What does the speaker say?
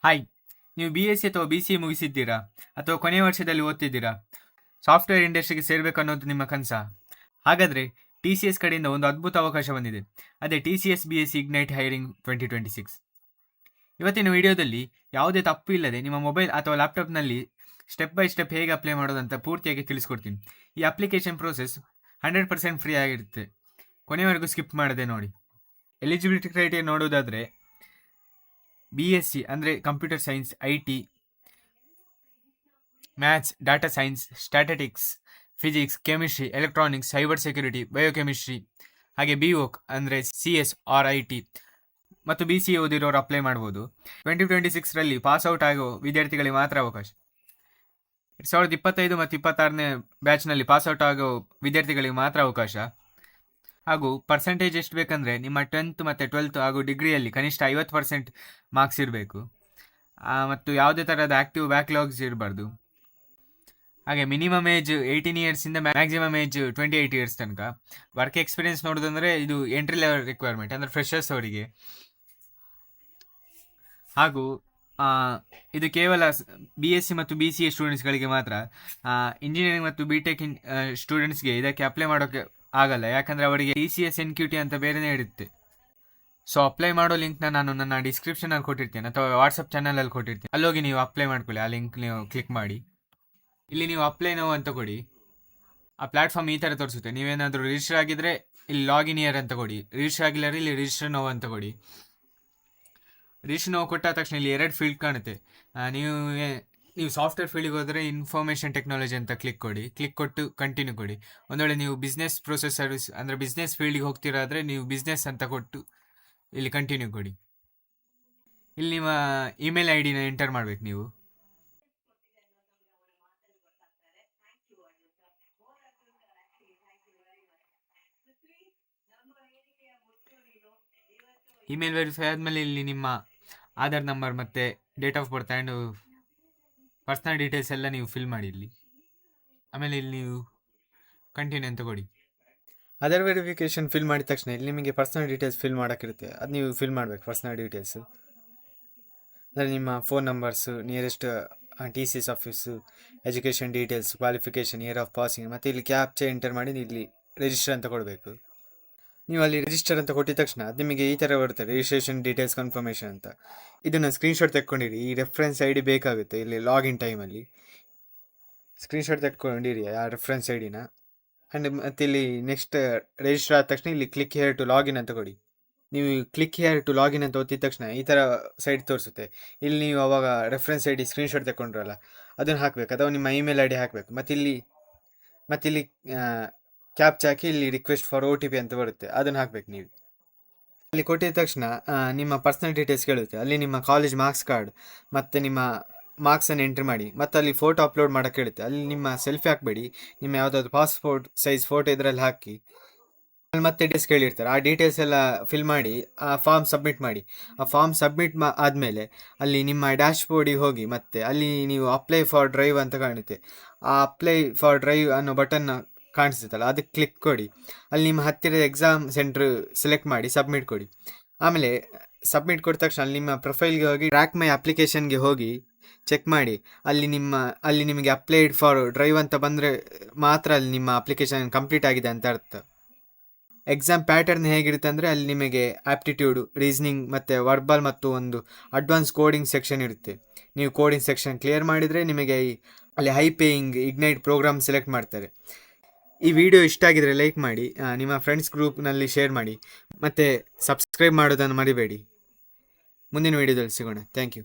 Hi, ನೀವು BSc ಅಥವಾ BCA ಮುಗಿಸಿದ್ದೀರಾ ಅಥವಾ ಕೊನೆಯ ವರ್ಷದಲ್ಲಿ ಓದ್ತಿದ್ದೀರಾ? ಸಾಫ್ಟ್ವೇರ್ ಇಂಡಸ್ಟ್ರಿಗೆ ಸೇರಬೇಕು ಅನ್ನೋದು ನಿಮ್ಮ ಕನಸಾ? ಹಾಗಾದರೆ TCS ಕಡೆಯಿಂದ ಒಂದು ಅದ್ಭುತ ಅವಕಾಶ ಬಂದಿದೆ. ಅದೇ TCS BSc ಇಗ್ನೈಟ್ ಹೈರಿಂಗ್ 2026. ಇವತ್ತಿನ ವಿಡಿಯೋದಲ್ಲಿ ಯಾವುದೇ ತಪ್ಪು ಇಲ್ಲದೆ ನಿಮ್ಮ ಮೊಬೈಲ್ ಅಥವಾ ಲ್ಯಾಪ್ಟಾಪ್ನಲ್ಲಿ ಸ್ಟೆಪ್ ಬೈ ಸ್ಟೆಪ್ ಹೇಗೆ ಅಪ್ಲೈ ಮಾಡೋದಂತ ಪೂರ್ತಿಯಾಗಿ ತಿಳಿಸ್ಕೊಡ್ತೀನಿ. ಈ ಅಪ್ಲಿಕೇಶನ್ ಪ್ರೋಸೆಸ್ 100% ಫ್ರೀ ಆಗಿರುತ್ತೆ. ಕೊನೆಯವರೆಗೂ ಸ್ಕಿಪ್ ಮಾಡದೆ ನೋಡಿ. ಎಲಿಜಿಬಿಲಿಟಿ ಕ್ರೈಟೀರಿಯಾ ನೋಡೋದಾದರೆ BSc ಅಂದರೆ computer science, IT, maths, data science, statistics, physics, chemistry, electronics, cyber security, biochemistry, ಹಾಗೆ BVOC ಅಂದರೆ CS ಆರ್ IT ಮತ್ತು BCA ಓದಿರೋರು ಅಪ್ಲೈ ಮಾಡ್ಬೋದು. 2026ರಲ್ಲಿ ಪಾಸ್ಔಟ್ ಆಗೋ ವಿದ್ಯಾರ್ಥಿಗಳಿಗೆ ಮಾತ್ರ ಅವಕಾಶ. 2025 ಮತ್ತು 26ನೇ ಬ್ಯಾಚ್ನಲ್ಲಿ ಪಾಸ್ಔಟ್ ಆಗೋ ವಿದ್ಯಾರ್ಥಿಗಳಿಗೆ ಮಾತ್ರ ಅವಕಾಶ. ಹಾಗೂ ಪರ್ಸೆಂಟೇಜ್ ಎಷ್ಟು ಬೇಕಂದರೆ ನಿಮ್ಮ 10th ಮತ್ತು 12th ಹಾಗೂ ಡಿಗ್ರಿಯಲ್ಲಿ ಕನಿಷ್ಠ 50% ಮಾರ್ಕ್ಸ್ ಇರಬೇಕು. ಮತ್ತು ಯಾವುದೇ ಥರದ ಆ್ಯಕ್ಟಿವ್ ಬ್ಯಾಕ್ಲಾಗ್ಸ್ ಇರಬಾರ್ದು. ಹಾಗೆ ಮಿನಿಮಮ್ ಏಜ್ 18 ಇಯರ್ಸಿಂದ ಮ್ಯಾಕ್ಸಿಮಮ್ ಏಜ್ 28 ಇಯರ್ಸ್ ತನಕ. ವರ್ಕ್ ಎಕ್ಸ್ಪೀರಿಯನ್ಸ್ ನೋಡೋದಂದರೆ ಇದು ಎಂಟ್ರಿ ಲೆವೆಲ್ ರಿಕ್ವೈರ್ಮೆಂಟ್, ಅಂದರೆ ಫ್ರೆಷರ್ಸ್ ಅವರಿಗೆ. ಹಾಗೂ ಇದು ಕೇವಲ BSc ಮತ್ತು BCA ಸ್ಟೂಡೆಂಟ್ಸ್ಗಳಿಗೆ ಮಾತ್ರ. ಇಂಜಿನಿಯರಿಂಗ್ ಮತ್ತು BTech ಸ್ಟೂಡೆಂಟ್ಸ್ಗೆ ಇದಕ್ಕೆ ಅಪ್ಲೈ ಮಾಡೋಕ್ಕೆ ಆಗಲ್ಲ, ಯಾಕಂದರೆ ಅವರಿಗೆ TCS NQT ಅಂತ ಬೇರೆನೇ ಇರುತ್ತೆ. ಸೊ ಅಪ್ಲೈ ಮಾಡೋ ಲಿಂಕ್ನ ನಾನು ನನ್ನ ಡಿಸ್ಕ್ರಿಪ್ಷನಲ್ಲಿ ಕೊಟ್ಟಿರ್ತೇನೆ ಅಥವಾ ವಾಟ್ಸಪ್ ಚಾನಲಲ್ಲಿ ಕೊಟ್ಟಿರ್ತೇನೆ. ಅಲ್ಲೋಗಿ ನೀವು ಅಪ್ಲೈ ಮಾಡ್ಕೊಳ್ಳಿ. ಆ ಲಿಂಕ್ ನೀವು ಕ್ಲಿಕ್ ಮಾಡಿ. ಇಲ್ಲಿ ನೀವು ಅಪ್ಲೈ ನೋ ಅಂತ ಕೊಡಿ. ಆ ಪ್ಲಾಟ್ಫಾರ್ಮ್ ಈ ಥರ ತೋರಿಸುತ್ತೆ. ನೀವೇನಾದರೂ ರಿಜಿಸ್ಟರ್ ಆಗಿದ್ರೆ ಇಲ್ಲಿ ಲಾಗಿನ್ ಇಯರ್ ಅಂತ ಕೊಡಿ. ರಿಜಿಸ್ಟರ್ ಆಗಿಲ್ಲ ಇಲ್ಲಿ ರಿಜಿಸ್ಟರ್ ನೋ ಅಂತ ಕೊಡಿ. ರಿಜಿಸ್ಟರ್ ನೋ ಕೊಟ್ಟಾದ ತಕ್ಷಣ ಇಲ್ಲಿ 2 ಫೀಲ್ಡ್ ಕಾಣುತ್ತೆ. ನೀವು ಸಾಫ್ಟ್ವೇರ್ ಫೀಲ್ಡಿಗೆ ಹೋದರೆ ಇನ್ಫಾರ್ಮೇಷನ್ ಟೆಕ್ನಾಲಜಿ ಅಂತ ಕ್ಲಿಕ್ ಕೊಟ್ಟು ಕಂಟಿನ್ಯೂ ಕೊಡಿ. ಒಂದು ವೇಳೆ ನೀವು ಬಿಸ್ನೆಸ್ ಪ್ರೊಸೆಸ್ ಸರ್ವಿಸ್ ಅಂದರೆ ಬಿಸ್ನೆಸ್ ಫೀಲ್ಡಿಗೆ ಹೋಗ್ತಿರಾದರೆ ನೀವು ಬಿಸ್ನೆಸ್ ಅಂತ ಕೊಟ್ಟು ಇಲ್ಲಿ ಕಂಟಿನ್ಯೂ ಕೊಡಿ. ಇಲ್ಲಿ ನಿಮ್ಮ ಇಮೇಲ್ ID ನ ಎಂಟರ್ ಮಾಡಬೇಕು ನೀವು. ಇಮೇಲ್ ವೆರಿಫೈ ಆದಮೇಲೆ ಇಲ್ಲಿ ನಿಮ್ಮ ಆಧಾರ್ ನಂಬರ್ ಮತ್ತು date of birth and personal details ಎಲ್ಲ ನೀವು ಫಿಲ್ ಮಾಡಿ ಇಲ್ಲಿ. ಆಮೇಲೆ ಇಲ್ಲಿ ನೀವು ಕಂಟಿನ್ಯೂ ಅಂತ ಕೊಡಿ. ಆಧಾರ್ ವೆರಿಫಿಕೇಷನ್ ಫಿಲ್ ಮಾಡಿದ ತಕ್ಷಣ ಇಲ್ಲಿ ನಿಮಗೆ ಪರ್ಸ್ನಲ್ ಡೀಟೇಲ್ಸ್ ಫಿಲ್ ಮಾಡೋಕ್ಕಿರುತ್ತೆ. ಅದು ನೀವು ಫಿಲ್ ಮಾಡಬೇಕು. ಪರ್ಸ್ನಲ್ ಡೀಟೇಲ್ಸು ಅಂದರೆ ನಿಮ್ಮ phone numbers, nearest TCS office, education details, qualification, year of passing, ಮತ್ತು ಇಲ್ಲಿ ಕ್ಯಾಪ್ಚಾ ಎಂಟರ್ ಮಾಡಿ ಇಲ್ಲಿ ರಿಜಿಸ್ಟರ್ ಅಂತ ಕೊಡಬೇಕು. ನೀವು ಅಲ್ಲಿ ರಿಜಿಸ್ಟರ್ ಅಂತ ಕೊಟ್ಟಿದ ತಕ್ಷಣ ಅದು ನಿಮಗೆ ಈ ಥರ ಬರುತ್ತೆ, ರಿಜಿಸ್ಟ್ರೇಷನ್ ಡೀಟೇಲ್ಸ್ ಕನ್ಫರ್ಮೇಷನ್ ಅಂತ. ಇದನ್ನು ಸ್ಕ್ರೀನ್ಶಾಟ್ ತೆಕ್ಕೊಂಡಿರಿ. ಈ ರೆಫರೆನ್ಸ್ ID ಬೇಕಾಗುತ್ತೆ ಇಲ್ಲಿ ಲಾಗಿನ್ ಟೈಮಲ್ಲಿ. ಸ್ಕ್ರೀನ್ಶಾಟ್ ತೆಕ್ಕೊಂಡಿರಿ ಆ ರೆಫರೆನ್ಸ್ ID ನ. ಆ್ಯಂಡ್ ಮತ್ತು ಇಲ್ಲಿ ನೆಕ್ಸ್ಟ್ ರಿಜಿಸ್ಟರ್ ಆದ ತಕ್ಷಣ ಇಲ್ಲಿ ಕ್ಲಿಕ್ ಹಿಯರ್ ಟು ಲಾಗಿನ್ ಅಂತ ಕೊಡಿ. ನೀವು ಕ್ಲಿಕ್ ಹಿಯರ್ ಟು ಲಾಗಿನ್ ಅಂತ ಒತ್ತಿದ ತಕ್ಷಣ ಈ ಥರ ಸೈಟ್ ತೋರಿಸುತ್ತೆ. ಇಲ್ಲಿ ನೀವು ಅವಾಗ ರೆಫರೆನ್ಸ್ ID ಸ್ಕ್ರೀನ್ಶಾಟ್ ತೆಕ್ಕೊಂಡ್ರಲ್ಲ ಅದನ್ನು ಹಾಕಬೇಕು, ಅಥವಾ ನಿಮ್ಮ ಇಮೇಲ್ ID ಹಾಕಬೇಕು. ಮತ್ತಿಲ್ಲಿ ಕ್ಯಾಪ್ಚಾ ಹಾಕಿ ಇಲ್ಲಿ ರಿಕ್ವೆಸ್ಟ್ ಫಾರ್ OTP ಅಂತ ಬರುತ್ತೆ, ಅದನ್ನು ಹಾಕಬೇಕು ನೀವು. ಅಲ್ಲಿ ಕೊಟ್ಟಿದ ತಕ್ಷಣ ನಿಮ್ಮ ಪರ್ಸನಲ್ ಡೀಟೇಲ್ಸ್ ಕೇಳುತ್ತೆ. ಅಲ್ಲಿ ನಿಮ್ಮ ಕಾಲೇಜ್ ಮಾರ್ಕ್ಸ್ ಕಾರ್ಡ್ ಮತ್ತು ನಿಮ್ಮ ಮಾರ್ಕ್ಸನ್ನು ಎಂಟ್ರಿ ಮಾಡಿ. ಮತ್ತು ಅಲ್ಲಿ ಫೋಟೋ ಅಪ್ಲೋಡ್ ಮಾಡೋಕ್ಕೆ ಹೇಳುತ್ತೆ. ಅಲ್ಲಿ ನಿಮ್ಮ ಸೆಲ್ಫಿ ಹಾಕಬೇಡಿ, ನಿಮ್ಮ ಯಾವುದಾದ್ರು ಪಾಸ್ಪೋರ್ಟ್ ಸೈಜ್ ಫೋಟೋ ಇದರಲ್ಲಿ ಹಾಕಿ. ಅಲ್ಲಿ ಮತ್ತೆ ಡೀಟೇಲ್ಸ್ ಕೇಳಿರ್ತಾರೆ, ಆ ಡೀಟೇಲ್ಸ್ ಎಲ್ಲ ಫಿಲ್ ಮಾಡಿ ಆ ಫಾರ್ಮ್ ಸಬ್ಮಿಟ್ ಮಾಡಿ. ಆ ಫಾರ್ಮ್ ಸಬ್ಮಿಟ್ ಆದಮೇಲೆ ಅಲ್ಲಿ ನಿಮ್ಮ ಡ್ಯಾಶ್ ಬೋರ್ಡಿಗೆ ಹೋಗಿ ಮತ್ತೆ ಅಲ್ಲಿ ನೀವು ಅಪ್ಲೈ ಫಾರ್ ಡ್ರೈವ್ ಅಂತ ಕಾಣುತ್ತೆ. ಆ ಅಪ್ಲೈ ಫಾರ್ ಡ್ರೈವ್ ಅನ್ನೋ ಬಟನ್ನ ಕಾಣಿಸುತ್ತಲ್ಲ ಅದಕ್ಕೆ ಕ್ಲಿಕ್ ಕೊಡಿ. ಅಲ್ಲಿ ನಿಮ್ಮ ಹತ್ತಿರದ ಎಕ್ಸಾಮ್ ಸೆಂಟ್ರ್ ಸೆಲೆಕ್ಟ್ ಮಾಡಿ ಸಬ್ಮಿಟ್ ಕೊಡಿ. ಆಮೇಲೆ ಸಬ್ಮಿಟ್ ಕೊಟ್ಟ ತಕ್ಷಣ ಅಲ್ಲಿ ನಿಮ್ಮ ಪ್ರೊಫೈಲ್ಗೆ ಹೋಗಿ ಟ್ರ್ಯಾಕ್ ಮೈ ಅಪ್ಲಿಕೇಶನ್ಗೆ ಹೋಗಿ ಚೆಕ್ ಮಾಡಿ. ಅಲ್ಲಿ ನಿಮಗೆ ಅಪ್ಲೈಡ್ ಫಾರ್ ಡ್ರೈವ್ ಅಂತ ಬಂದರೆ ಮಾತ್ರ ಅಲ್ಲಿ ನಿಮ್ಮ ಅಪ್ಲಿಕೇಶನ್ ಕಂಪ್ಲೀಟ್ ಆಗಿದೆ ಅಂತ ಅರ್ಥ. ಎಕ್ಸಾಮ್ ಪ್ಯಾಟರ್ನ್ ಹೇಗಿರುತ್ತೆ ಅಂದರೆ ಅಲ್ಲಿ ನಿಮಗೆ ಆಪ್ಟಿಟ್ಯೂಡ್, ರೀಸನಿಂಗ್ ಮತ್ತು ವರ್ಬಲ್ ಮತ್ತು ಒಂದು ಅಡ್ವಾನ್ಸ್ ಕೋಡಿಂಗ್ ಸೆಕ್ಷನ್ ಇರುತ್ತೆ. ನೀವು ಕೋಡಿಂಗ್ ಸೆಕ್ಷನ್ ಕ್ಲಿಯರ್ ಮಾಡಿದರೆ ನಿಮಗೆ ಅಲ್ಲಿ high paying ignite program select ಮಾಡ್ತಾರೆ. ಈ ವಿಡಿಯೋ ಇಷ್ಟ ಆಗಿದರೆ ಲೈಕ್ ಮಾಡಿ, ನಿಮ್ಮ ಫ್ರೆಂಡ್ಸ್ ಗ್ರೂಪ್ನಲ್ಲಿ ಶೇರ್ ಮಾಡಿ, ಮತ್ತು ಸಬ್ಸ್ಕ್ರೈಬ್ ಮಾಡೋದನ್ನು ಮರಿಬೇಡಿ. ಮುಂದಿನ ವಿಡಿಯೋದಲ್ಲಿ ಸಿಗೋಣ. Thank you.